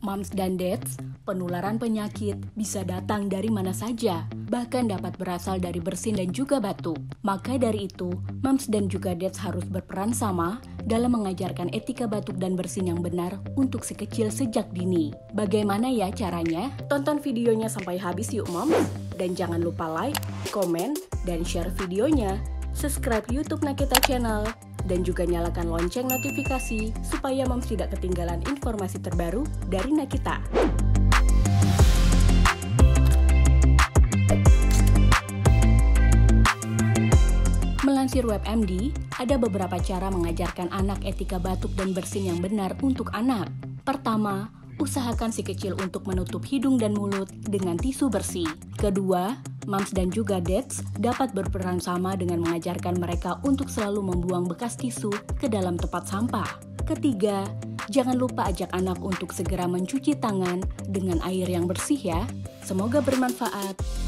Moms dan dads, penularan penyakit bisa datang dari mana saja, bahkan dapat berasal dari bersin dan juga batuk. Maka dari itu, moms dan juga dads harus berperan sama dalam mengajarkan etika batuk dan bersin yang benar untuk si kecil sejak dini. Bagaimana ya caranya? Tonton videonya sampai habis yuk moms, dan jangan lupa like, komen, dan share videonya. Subscribe YouTube Nakita Channel, dan juga nyalakan lonceng notifikasi supaya moms tidak ketinggalan informasi terbaru dari Nakita. Melansir WebMD, ada beberapa cara mengajarkan anak etika batuk dan bersin yang benar untuk anak. Pertama, usahakan si kecil untuk menutup hidung dan mulut dengan tisu bersih. Kedua, moms dan juga dads dapat berperan sama dengan mengajarkan mereka untuk selalu membuang bekas tisu ke dalam tempat sampah. Ketiga, jangan lupa ajak anak untuk segera mencuci tangan dengan air yang bersih ya. Semoga bermanfaat.